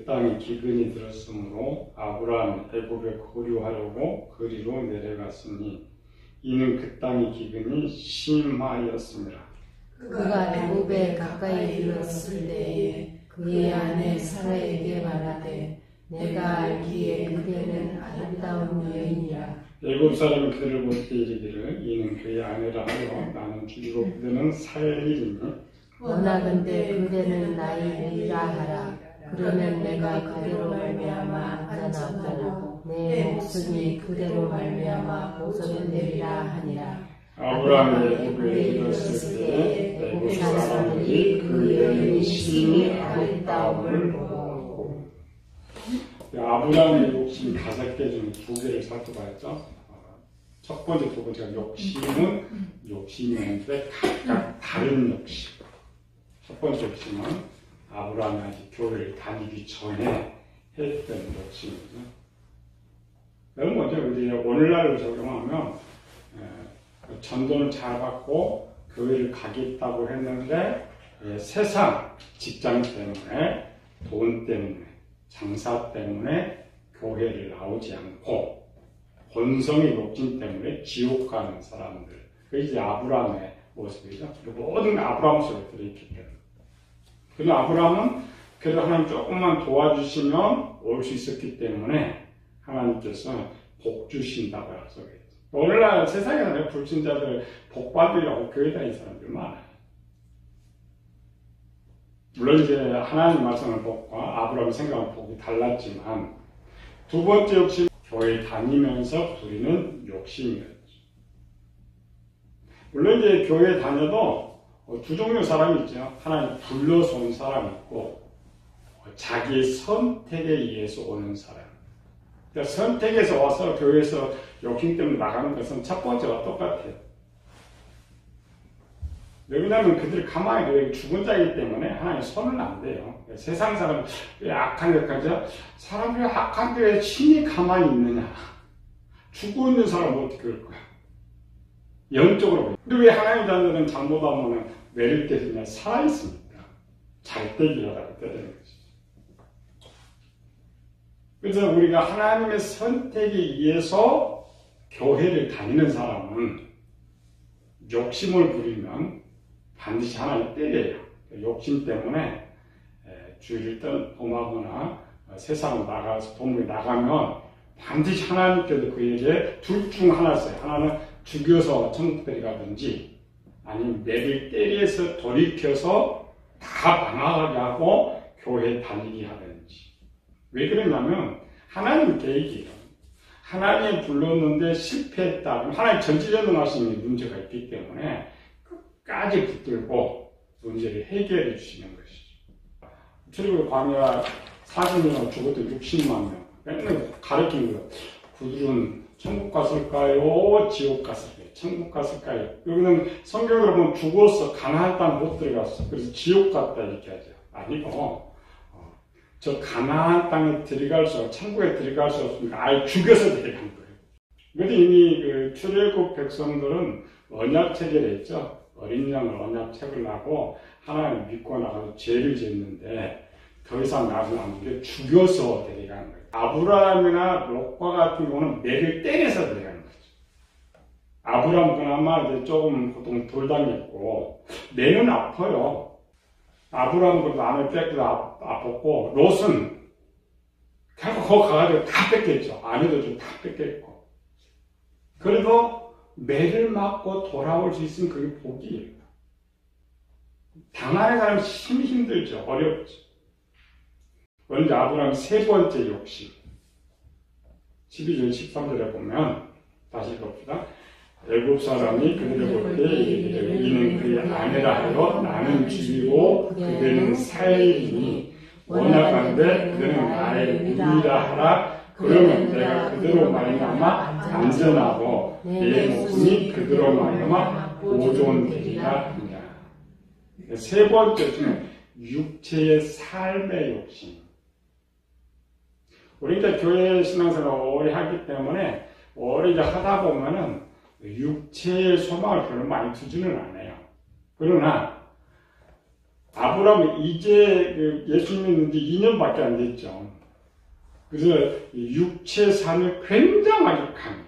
땅에 기근이 들었으므로 아브라함이 애굽에 거류하려고 그리로 내려갔으니 이는 그 땅의 기근이 심하였습니다. 그가 애굽에 가까이 이르렀을 때에 그의 아내 사라에게 말하되 내가 알기에 그대는 아름다운 여인이라. 애굽 사람이 그들을 볼 때 이르기를 이는 그의 아내라 하여 나는 죽이고 그대는 살리니 원하건대 그대는 나의 일이라 하라. 그러면 내가 그대로 말미암아 안전하고 내 목숨이 그대로 말미암아 보존되리라 하니라. 아브라함이 애굽에 이르렀을 때 애굽 사람들이 그 여인이 심히 아름다움을 보고. 아브라함의 욕심이 5개 중에 2개를 살펴봤죠. 첫 번째, 두 번째가 욕심이었는데 각각 다른 욕심. 첫 번째 욕심은 아브라함이 아직 교회를 다니기 전에 했던 욕심이죠. 그럼 먼저 우리 오늘날을 적용하면 전도는 잘 받고 교회를 가겠다고 했는데 세상, 직장 때문에, 돈 때문에, 장사 때문에 교회를 나오지 않고 본성의 욕심 때문에 지옥 가는 사람들. 그게 이제 아브라함의 모습이죠. 모든 아브라함 속에 들어있기 때문에. 그래서 아브라함은 그래도 하나님 조금만 도와주시면 올 수 있었기 때문에 하나님께서 복 주신다고 약속했죠. 오늘날 세상에는 불신자들 복 받으려고 교회 다니는 사람들 많아요. 물론 이제 하나님 말씀을 복과 아브라함 생각은 복이 달랐지만 두 번째 욕심, 교회 다니면서 부리는 욕심이었죠. 물론 이제 교회 다녀도 두 종류 사람이 있죠. 하나님 불러서 온 사람이 있고 자기의 선택에 의해서 오는 사람. 그러니까 선택에서 와서 교회에서 욕심 때문에 나가는 것은 첫 번째와 똑같아요. 왜냐하면 그들이 가만히 둬야 죽은 자이기 때문에 하나님 손은 안 돼요. 세상 사람 왜 악한 데까지 사람이 악한데 왜 신이 가만히 있느냐. 죽어 있는 사람은 어떻게 그럴 거야. 영적으로. 근데 왜 하나님 자녀들은 잘못하면 내릴 때 그냥 살아있습니까? 잘 때기라고 때리는 것이죠. 그래서 우리가 하나님의 선택에 의해서 교회를 다니는 사람은 욕심을 부리면 반드시 하나님 때려요. 욕심 때문에 주일을 떠나거나 세상으로 나가서 동물에 나가면 반드시 하나님께서 그에게 둘 중 하나 있어요. 하나는 죽여서 천국 데려가든지 아니면 매를 때려서 돌이켜서 다 망하게 하고 교회에 다니게 하든지. 왜 그러냐면 하나님 계획이에요. 하나님 불렀는데 실패했다. 그럼 하나님 전지전능하신 문제가 있기 때문에 끝까지 붙들고 문제를 해결해 주시는 것이죠. 출애굽 광야 40년을 죽었던 60만 명. 맨날 가르치는 거예요. 그들은 천국 갔을까요? 지옥 갔을까요? 천국 갔을까요? 여기는 성경으로 보면 죽어서 가나안 땅 못 들어갔어. 그래서 지옥 갔다 이렇게 하죠. 아니고 저 가나안 땅에 들어갈 수, 천국에 들어갈 수 없으니까 아예 죽여서 들어간 거예요. 그런데 이미 그 출애굽 백성들은 언약 체계를 했죠. 어린 양을 언약 체계를 하고 하나님 믿고 나가서 죄를 짓는데 더 이상 나서는 안 돼. 죽여서 데려가는 거예요. 아브라함이나 롯과 같은 경우는 매를 때려서 데려가는 거죠. 아브라함 그나마 이제 조금 고통 덜 당했고 매는 아파요. 아브라함은 그래도 안을 뺏고 아팠고 롯은 결국 거기 가가지고 다 뺏겼죠. 아내도 좀 다 뺏겼고. 그래도 매를 맞고 돌아올 수 있으면 그게 복이에요. 당하는 사람은 힘들죠. 어렵죠. 먼저 아브라함 세 번째 욕심. 12절 13절에 보면 다시 봅시다. 애굽 사람이 그들을 볼 때 이는 그의 아내라 하여 나는 죽이고 그들은 살리니 원하건대 그들은 나의 누이라 하라. 그러면 내가 그대로 말미암아 안전하고 내 목숨이 그대로 말미암아 보존되리라 하니라. 세 번째는 육체의 삶의 욕심. 우리 이제 교회 신앙생활을 오래 하기 때문에 오래 이제 하다 보면은 육체의 소망을 별로 많이 두지는 않아요. 그러나 아브라함은 이제 예수 믿는 지 2년밖에 안 됐죠. 그래서 육체 삶이 굉장하게 강해요.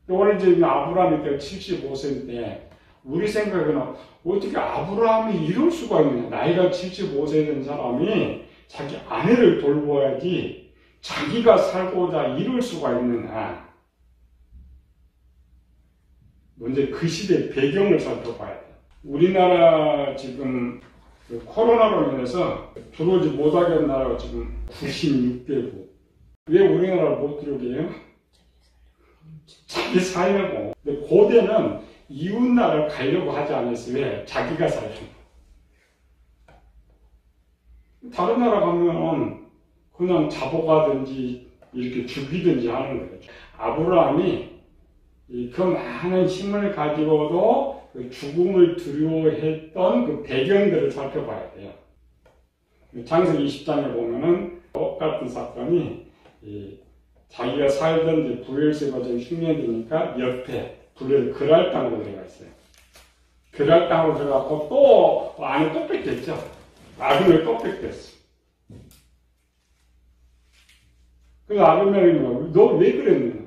오늘 이제 아브라함이 75세인데 우리 생각에는 어떻게 아브라함이 이럴 수가 있느냐. 나이가 75세 된 사람이 자기 아내를 돌보아야지 자기가 살고자 이럴 수가 있느냐. 먼저 그 시대의 배경을 살펴봐야 돼요. 우리나라 지금 코로나로 인해서 들어오지 못하게 한 나라가 지금 96개국. 왜 우리나라를 못 들어오게 해요? 자기 살려고. 근데 고대는 이웃나라를 가려고 하지 않았어요. 왜? 자기가 살려고. 다른 나라 가면 그냥 잡아가든지 이렇게 죽이든지 하는 거예요. 아브라함이 그 많은 힘을 가지고도 그 죽음을 두려워했던 그 배경들을 살펴봐야 돼요. 창세기 20장에 보면은 똑같은 사건이 자기가 살던 부엘세바 좀 흉년되니까 옆에 불에 그랄 땅으로 들어가 있어요. 그랄 땅으로 들어가고 또 안에 또 뺏겼죠. 아비멜이 또 뺏겼어. 그래서 아비멜이 너 왜 그랬느냐?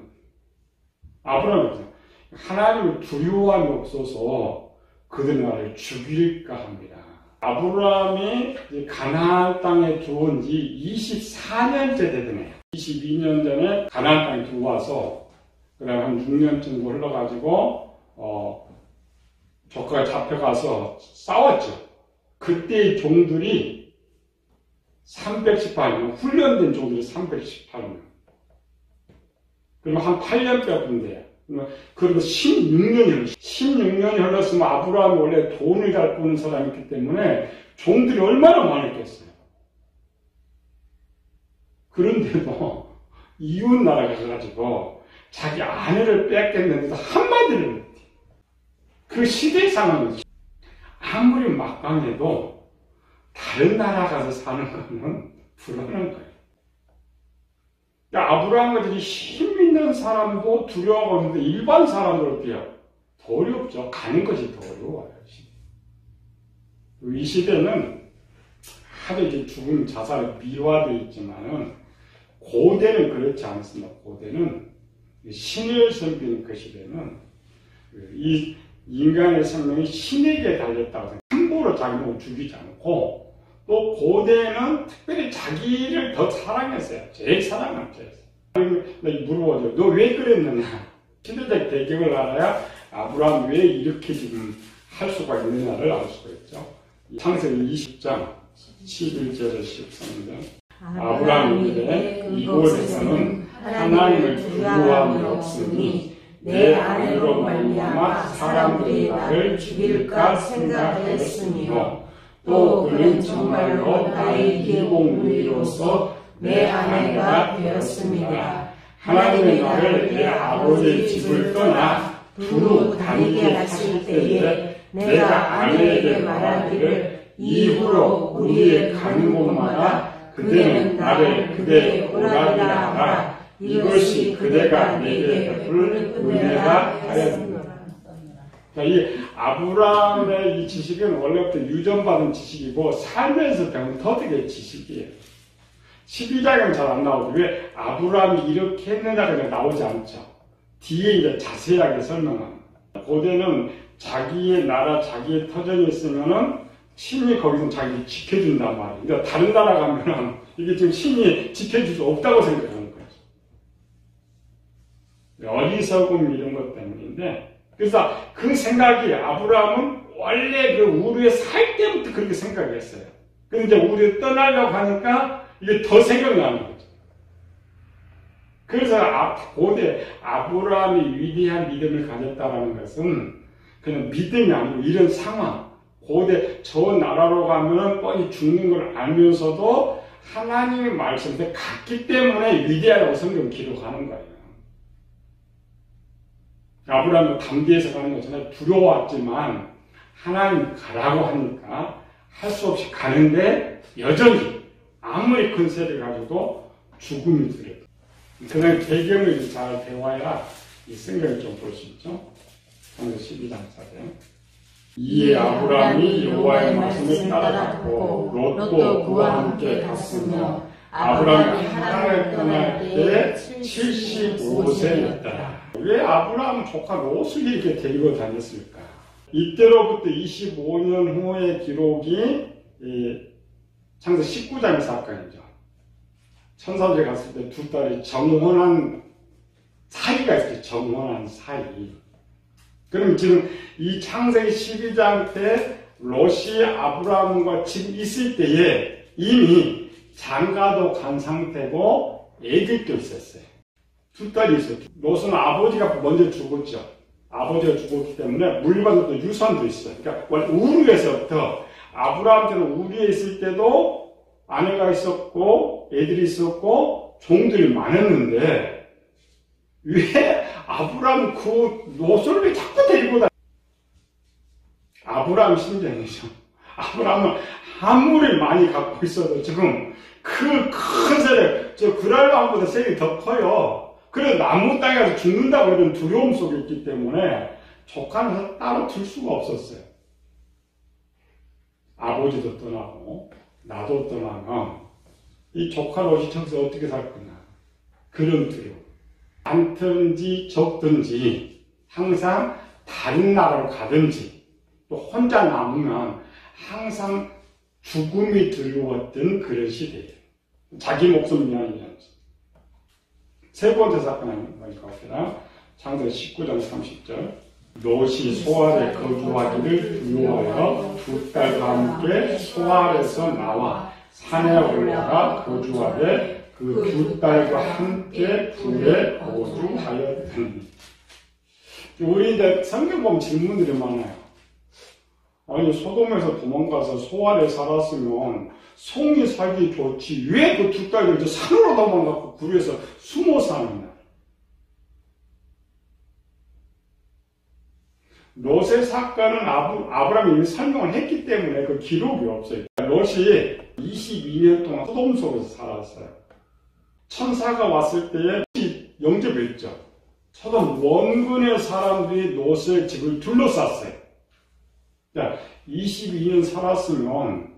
아브라함이 하나님을 두려워함이 없어서 그들 나를 죽일까 합니다. 아브라함이 가나안 땅에 들어온 지 24년째 되더네요. 22년 전에 가나안 땅에 들어와서 그다음 한 6년 정도 흘러가지고 조카가 잡혀가서 싸웠죠. 그때의 종들이 318명, 훈련된 종들이 318명. 그리고 한 8년 빼앗는데요. 그리고 16년이 흘렀으면 아브라함이 원래 돈을 잘 버는 사람이기 때문에 종들이 얼마나 많았겠어요. 그런데도 이웃 나라가 가가지고 자기 아내를 뺏겠는데도 한마디를 못해. 그 시대 상황이죠. 아무리 막강해도 다른 나라 가서 사는 거는 불안한 거예요. 아브라함 같은 힘 있는 사람도 두려워하는데 일반 사람들 어때요? 더 어렵죠. 가는 것이 더 어려워요. 이 시대는 하도 이제 죽음 자살이 미화되어 있지만은 고대는 그렇지 않습니다. 고대는 신을 섬기는 그 시대는 이 인간의 생명이 신에게 달렸다고 생각해요. 함부로 자기 몸을 죽이지 않고 또 고대는 특별히 자기를 더 사랑했어요. 제일 사랑한 죄였어요. 물어보죠. 너 왜 그랬느냐? 시대적 배경을 알아야 아브라함이 왜 이렇게 지금 할 수가 있느냐를 알 수가 있죠. 창세기 20장 11절에서 13절. 아브라함이 이르되 이곳에서는 하나님을 두려워함이 없으니 내 아내로 말미암아 사람들이 나를 죽일까 생각했으며 또 그는 정말로 나의 기공무리로서 내 아내가 되었습니다. 하나님이 나를 내 아버지의 집을 떠나 두루 다니게 하실 때에 내가 아내에게 말하기를 이후로 우리의 가는 곳마다 그대는 나를 그대의 오라리라 하라. 이것이 그대가 내게 베풀 은혜라 하였습니다. 이 아브라함의 이 지식은 원래부터 유전받은 지식이고 살면서 배운 터득의 지식이에요. 12장은 잘 안 나오죠. 왜 아브라함이 이렇게 했느냐가 나오지 않죠. 뒤에 이제 자세하게 설명합니다. 고대는 자기의 나라, 자기의 터전이 있으면은 신이 거기서 자기를 지켜준단 말이에요. 그러니까 다른 나라 가면은 이게 지금 신이 지켜줄 수 없다고 생각하는 거죠. 어리석음 이런 것 때문인데, 그래서 그 생각이 아브라함은 원래 그 우르에 살 때부터 그렇게 생각했어요. 근데 이제 우르에 떠나려고 하니까 이게 더 생각나는 거죠. 그래서 고대 아브라함이 위대한 믿음을 가졌다는 것은 그냥 믿음이 아니고 이런 상황, 고대 저 나라로 가면 뻔히 죽는 걸 알면서도 하나님의 말씀에 갔기 때문에 위대하다고 성경 기록하는 거예요. 아브라함은 담대해서 가는 거잖아요. 두려웠지만 하나님 가라고 하니까 할 수 없이 가는데 여전히 아무리 큰 세를 가져도 죽음이 두려워. 그날 배경을 잘 배워야 이 생각을 좀 볼 수 있죠. 오늘 12장 4절. 이에 아브라함이 여호와의 말씀을 따라갔고 롯도 그와 함께 갔으며 아브라함이 하란을 떠날 때에 75세였더라. 왜 아브라함 조카 롯을 이렇게 데리고 다녔을까? 이때로부터 25년 후의 기록이 창세 19장의 사건이죠. 천사들이 갔을 때 두 딸이 정혼한 사이가 있어요. 정혼한 사이. 그럼 지금 이 창세기 12장 때 롯이 아브라함과 지금 있을 때에 이미 장가도 간 상태고 애들도 있었어요. 두 딸이 있어요. 롯은 아버지가 먼저 죽었죠. 아버지가 죽었기 때문에 물건도 유산도 있어요. 그러니까 원래 우르에서부터 아브라함한테는 우리에 있을 때도 아내가 있었고 애들이 있었고 종들이 많았는데 왜 아브라함 그 롯을 왜 자꾸 데리고 다녀? 아브라함 심정이죠. 아브라함은 아무리 많이 갖고 있어도 지금 그 큰 세력, 저 그랄람보다 세력이 더 커요. 그래서 나무 땅에 가서 죽는다고 이런 두려움 속에 있기 때문에 조카는 따로 둘 수가 없었어요. 아버지도 떠나고 나도 떠나면 이 조카 롯이 저기서 어떻게 살 거냐. 그런 두려움. 많든지 적든지 항상 다른 나라로 가든지 또 혼자 남으면 항상 죽음이 두려웠던 그런 시대예요. 자기 목숨 위함이었지. 세 번째 사건은 뭐일까? 창세 19장 30절. 롯이 소알에 거주하기를 두려워하여 두 딸과 함께 소알에서 나와 산에 올라가 거주하되 그 두 딸과 함께 불에 거주하였더니. 우리 이제 성경 보면 질문들이 많아요. 아니, 소돔에서 도망가서 소알에 살았으면 성이 살기 좋지. 왜 그 두 딸을 이제 산으로 도망가고 굴에서 숨어 사느냐. 롯의 사건은 아브라함이 이미 설명을 했기 때문에 그 기록이 없어요. 롯이 22년 동안 소돔 속에서 살았어요. 천사가 왔을 때에 영접했죠. 소돔 원군의 사람들이 롯의 집을 둘러쌌어요. 22년 살았으면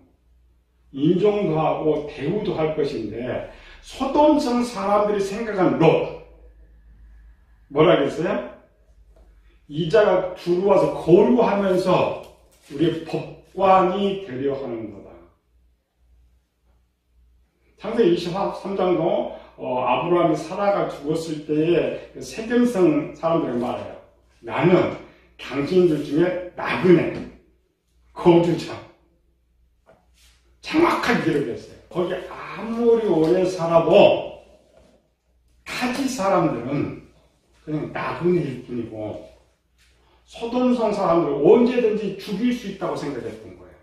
인정도 하고 대우도 할 것인데 소돔성 사람들이 생각한 롯 뭐라 그랬어요? 이자가 들어와서 거류하면서 우리의 법관이 되려 하는 거다. 창세기 23장도 아브라함이 사라가 죽었을 때에 세겜성 사람들이 말해요. 나는 당신들 중에 나그네 거주자. 정확하게 기록했어요. 거기 아무리 오래 살아도 타지 사람들은 그냥 나그네일 뿐이고 소돔성 사람들은 언제든지 죽일 수 있다고 생각했던 거예요.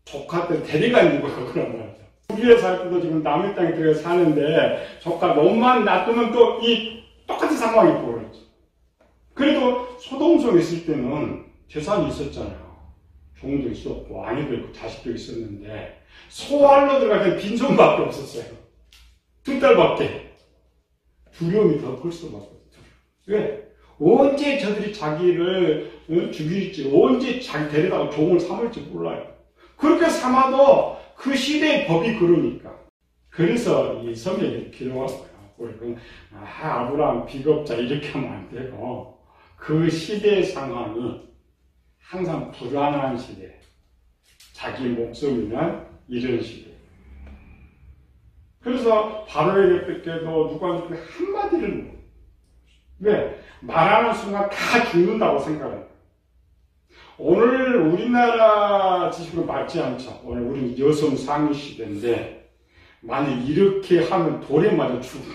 조카 때 데려간 이유가 그런 거죠. 우리에 살 때도 지금 남의 땅에 들어가 사는데 조카 롯만 놔두면 또 이 똑같은 상황이 벌어졌죠. 그래도 소돔성에 있을 때는 재산이 있었잖아요. 종도 있었고 아내도 있고 자식도 있었는데 소알로 들어갈 때 빈손밖에 없었어요. 두 달밖에. 두려움이 더 클 수밖에 없어요. 왜? 언제 저들이 자기를 죽일지, 언제 자기 데려다가 종을 삼을지 몰라요. 그렇게 삼아도 그 시대의 법이 그러니까. 그래서 이 성경에 기록한 거예요. 아브라함 비겁자 이렇게 하면 안 되고 그 시대의 상황이 항상 불안한 시대. 자기 목숨이란 이런 시대. 그래서 바로에게도 누구한테 한마디를 못. 왜? 말하는 순간 다 죽는다고 생각해요. 오늘 우리나라 지식으로 맞지 않죠. 오늘 우리는 여성 상위 시대인데 만약 이렇게 하면 돌에 맞아 죽죠.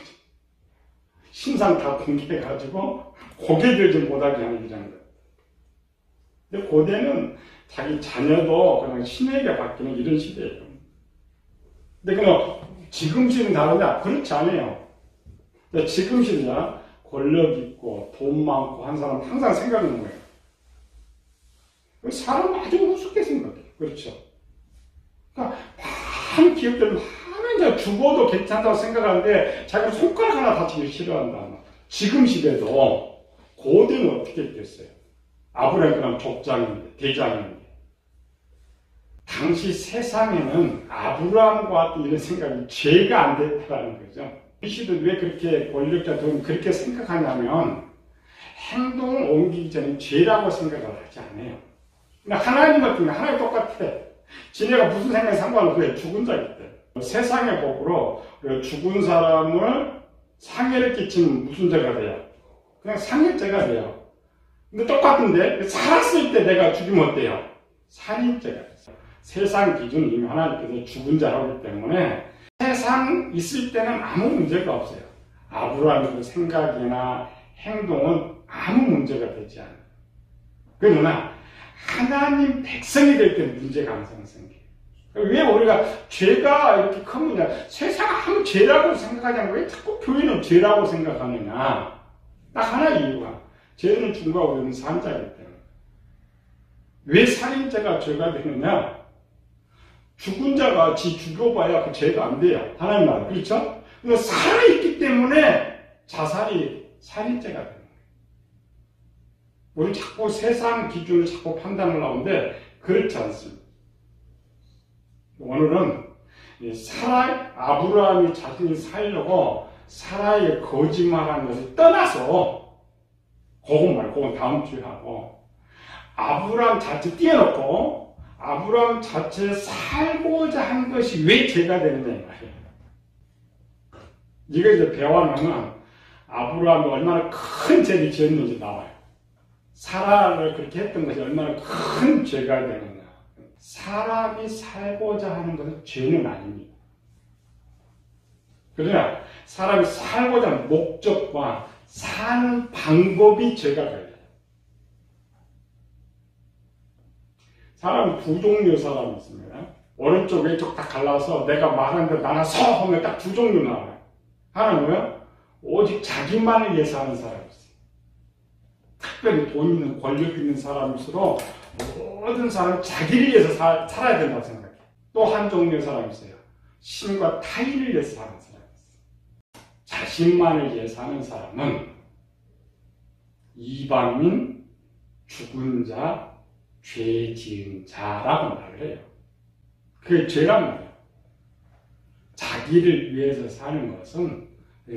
신상 다 공개해가지고 고개 들지 못하게 하는 이런 거예요. 근데 고대는 자기 자녀도 그냥 신에게 맡기는 이런 시대예요. 근데 그럼 지금 시대는 다르냐? 그렇지 않아요. 지금 시대냐? 권력 있고 돈 많고 한 사람 항상 생각하는 거예요. 사람 아주 우습게 생각해요. 그렇죠? 그러니까 많은 기업들은 많은 죽어도 괜찮다고 생각하는데 자기가 손가락 하나 다치기 싫어한다. 지금 시대도 고대는 어떻게 됐어요? 아브라함은 족장인데, 대장인데. 당시 세상에는 아브라함과 같은 이런 생각이 죄가 안 됐다는 거죠. 이시도 왜 그렇게 권력자들은 그렇게 생각하냐면 행동을 옮기기 전에 죄라고 생각을 하지 않아요. 근데 하나님 같은 경우 하나님 똑같아. 지네가 무슨 생각이 상관없어요. 죽은 자이기 때문에. 세상의 법으로 죽은 사람을 상해를 끼치면 무슨 죄가 돼요? 그냥 상해죄가 돼요. 근데 똑같은데 살았을 때 내가 죽이면 어때요? 살인죄가 돼요. 세상 기준은 이미 하나님께서 죽은 자라고 하기 때문에 세상 있을 때는 아무 문제가 없어요. 아브라함의 생각이나 행동은 아무 문제가 되지 않아요. 그러나 하나님 백성이 될 때 문제가 항상 생겨요. 왜 우리가 죄가 이렇게 크느냐? 세상 아무 죄라고 생각하지 않고 왜 자꾸 교회는 죄라고 생각하느냐? 딱 하나 이유가 죄는 중과 우리는 산자이기 때문에. 왜 살인죄가 죄가 되느냐? 죽은 자가 지 죽여봐야 그 죄가 안 돼요. 하나님 나라. 그렇죠? 그러니까 살아있기 때문에 자살이 살인죄가 되는 거예요. 우리 자꾸 세상 기준을 자꾸 판단을 하는데 그렇지 않습니다. 오늘은 아브라함이 자신이 살려고 사라의 거짓말하는 것을 떠나서 그건 다음 주에 하고 아브라함 자체 띄워놓고 아브라함 자체 살고자 한 것이 왜 죄가 되느냐 이 말이에요. 이거 이제 배워놓으면 아브라함이 얼마나 큰 죄를 지었는지 나와요. 사라를 그렇게 했던 것이 얼마나 큰 죄가 되느냐. 사람이 살고자 하는 것은 죄는 아닙니다. 그러나 사람이 살고자 하는 목적과 사는 방법이 죄가 걸려요. 사람은 두 종류의 사람이 있습니다. 오른쪽, 왼쪽 딱 갈라서 내가 말하는 대로 나는 서 하면 딱 두 종류 나와요. 하나는 뭐야? 오직 자기만을 위해서 하는 사람이 있어요. 특별히 돈 있는, 권력 있는 사람일수록 모든 사람은 자기를 위해서 살아야 된다고 생각해요. 또 한 종류의 사람이 있어요. 신과 타인을 위해서 사는 사람이 있어요. 자신만을 위해서 사는 사람은 이방인, 죽은 자, 죄 지은 자라고 말을 해요. 그게 죄란 말이에요. 자기를 위해서 사는 것은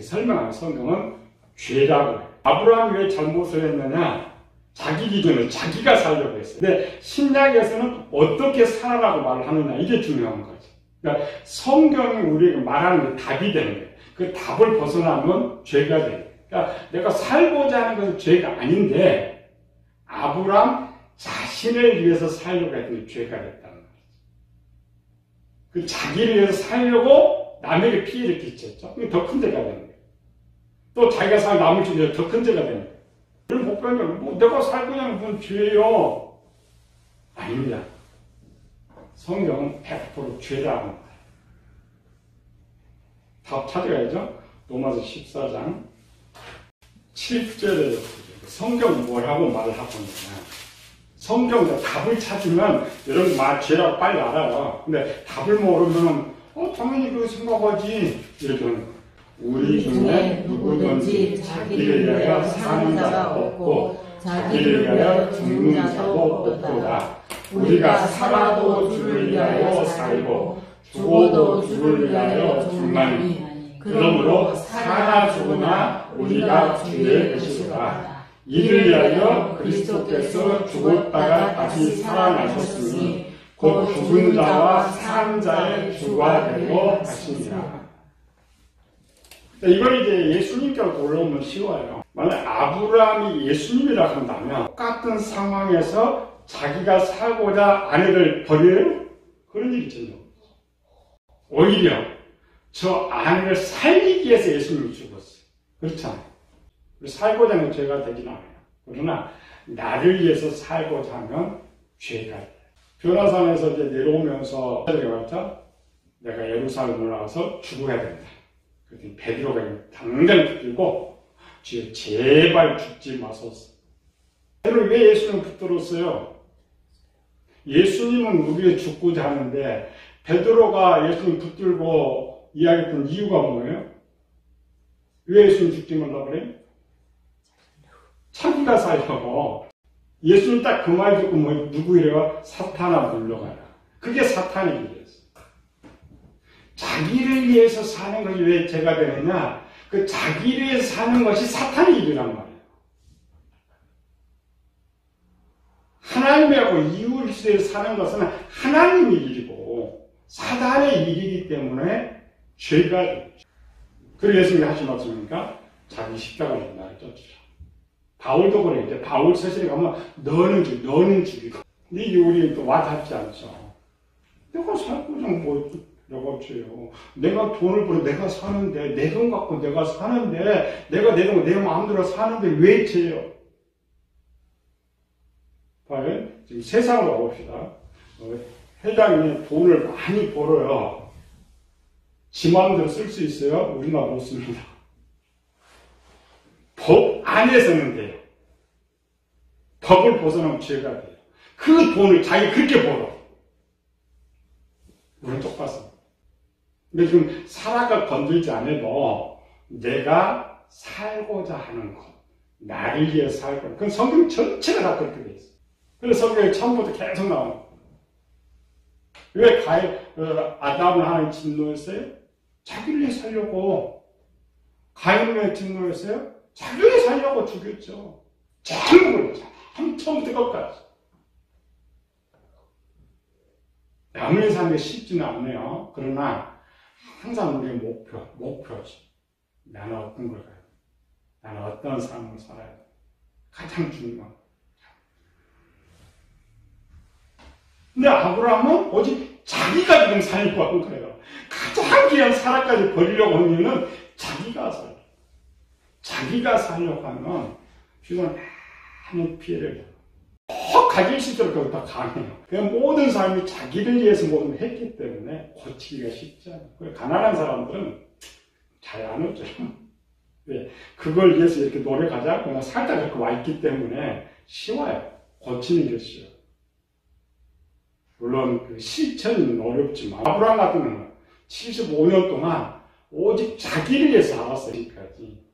설명하는 성경은 죄라고 해요. 아브라함이 왜 잘못을 했느냐? 자기 기준으로 자기가 살려고 했어요. 근데 신약에서는 어떻게 살아라고 말을 하느냐 이게 중요한 거죠. 그러니까 성경이 우리에게 말하는 게 답이 되는 거예요. 그 답을 벗어나면 죄가 돼요. 그러니까 내가 살고자 하는 것은 죄가 아닌데 아브라함 자신을 위해서 살려고 했더니 죄가 됐다는 거죠. 그 자기를 위해서 살려고 남에게 피해를 끼쳤죠. 이게 더 큰 죄가 되는 거예요. 또 자기가 살 남을 죽여서 더 큰 죄가 되는 거예요. 그럼 목사님, 내가 살고자 하는 건 죄예요. 아닙니다. 성경은 100% 죄라고 말해요. 답 찾아야죠. 로마서 14장 7절에 성경 뭐라고 말을 하고 있느냐. 성경에 답을 찾으면 여러분 죄라고 빨리 알아요. 근데 답을 모르면 당연히 그렇게 생각하지. 이렇게 하는 거예요. 우리 중에 누구든지 자기를 위하여 사는 자가 없고 자기를 위하여 죽는 자도 없도다. 우리가 살아도 주를 위하여 살고 죽어도 주를 위하여 죽나니 그러므로 사나 죽으나 우리가 주의 것이다. 이를 위하여 그리스도께서 죽었다가 다시 살아나셨으니 곧 죽은 자와 산 자의 주가 되고 하시니라. 이걸 이제 예수님께로 올라오면 쉬워요. 만약 아브라함이 예수님이라 한다면 똑같은 상황에서 자기가 살고자 아내를 버려요? 그런 일이 전혀 없어요. 오히려 저 아내를 살리기 위해서 예수님이 죽었어요. 그렇잖아요. 살고자 하면 죄가 되진 않아요. 그러나 나를 위해서 살고자 하면 죄가 돼요. 변화산에서 이제 내려오면서 말했죠. 내가 예루살렘을 나가서 죽어야 된다. 그랬더니 베드로가 당장 붙들고 주여 제발 죽지 마소서. 베드로 왜 예수님을 붙들었어요? 예수님은 우리의 죽고자 하는데 베드로가 예수님 붙들고 이야기했던 이유가 뭐예요? 왜 예수님 죽지 말라고 그래요? 자기가 살려고. 예수님 딱 그 말 듣고 누구 이래요? 사탄아 물러가라. 그게 사탄의 길이었어요. 자기를 위해서 사는 것이 왜 죄가 되느냐? 그 자기를 위해서 사는 것이 사탄의 일이란 말이에요. 하나님하고 이웃을 위해서 사는 것은 하나님의 일이고 사탄의 일이기 때문에 죄가 돼요. 그리고 예수님이 하신 말씀이니까 자기 십자가를 나를 쫓으라. 바울도 그래. 이제 바울 서신에 가면 너는 죽이고. 근데 이게 우리는 또 와닿지 않죠. 내가 살고자 내가 죄요. 내가 돈을 벌어 내가 사는데 내 돈 갖고 내가 사는데 내가 내 돈 내 마음대로 사는데 왜 죄요? 과연 지금 세상으로 가봅시다. 회장이 돈을 많이 벌어요. 지 마음대로 쓸 수 있어요? 우리나라 못 씁니다. 법 안에서는 돼요. 법을 벗어나면 죄가 돼요. 그 돈을 자기 그렇게 벌어. 우리는 똑같습니다. 근데 지금 사라가 건들지 않아도 내가 살고자 하는 것, 나를 위해 살고, 그건 성경 전체가 다 그렇게 돼 있어요. 그래서 성경에 처음부터 계속 나와요. 왜 아담을 하나님 진노했어요? 자기를 위해 살려고. 가인을 왜 진노했어요? 자기를 위해 살려고 죽였죠. 전부 처음부터 끝까지. 아무리 사는 게 쉽지는 않네요. 그러나 항상 우리의 목표지. 나는 어떤 걸 가야 돼? 나는 어떤 삶을 살아야 돼? 가장 중요한 거. 근데 아브라함은 오직 자기가 지금 살려고 하는 거예요. 가장 귀한 사람까지 버리려고 하면은 자기가 살려. 자기가 살려고 하면 주변 많은 피해를 줘요. 꼭 가질 수 있도록 거기다 강해요. 그냥 모든 사람이 자기를 위해서 모든 걸 했기 때문에 고치기가 쉽지 않아요. 가난한 사람들은 잘 안 오죠. 왜? 그걸 위해서 이렇게 노력하자 그냥 살짝 이렇게 와 있기 때문에 쉬워요. 고치는 게 쉬워요. 물론 그 실천은 어렵지만 아브라함 같은 경우는 75년 동안 오직 자기를 위해서 살았어요. 지금까지.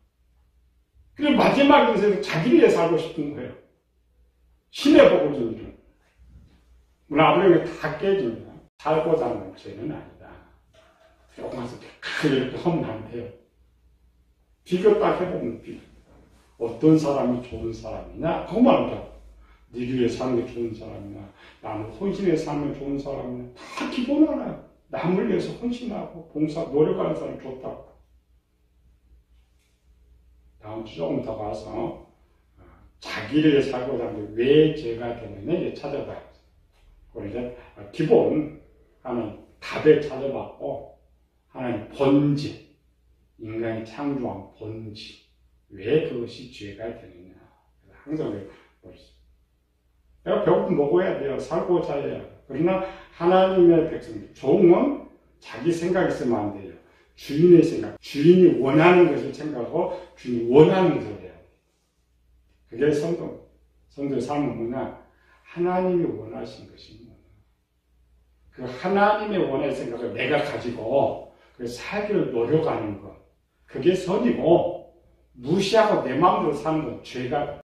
그리고 마지막 인생에서 자기를 위해 살고 싶은 거예요. 신의 복을 좀 이룬. 물론 아브라함이 다 깨집니다. 살고자 하는 죄는 아니다. 조금만 크게 이렇게 하면 안 돼요. 비교 딱 해보면 어떤 사람이 좋은 사람이냐? 그것만 알죠. 니를 위해 사는 게 좋은 사람이냐? 나는 헌신해 살면 좋은 사람이냐? 다 기본 하나요. 남을 위해서 헌신하고 봉사, 노력하는 사람이 좋다고. 다음 주 조금 더 가서 자기를 위해 살고자 하는데 왜 죄가 되느냐 찾아봐야죠. 그걸 이제 기본 하나님 답을 찾아봤고 하나님 본질, 인간이 창조한 본질, 왜 그것이 죄가 되느냐. 항상 보시죠. 내가 배고프면 먹어야 돼요. 살고자 해야. 그러나 하나님의 백성들, 종은 자기 생각이 있으면 안 돼요. 주인의 생각, 주인이 원하는 것을 생각하고 주인이 원하는 것을 해야 돼요. 그게 성도의 삶은 뭐냐? 하나님이 원하신 것이 뭐냐? 그 하나님의 원하는 생각을 내가 가지고 그 살기를 노력하는 것, 그게 선이고 무시하고 내 마음대로 사는 건 죄가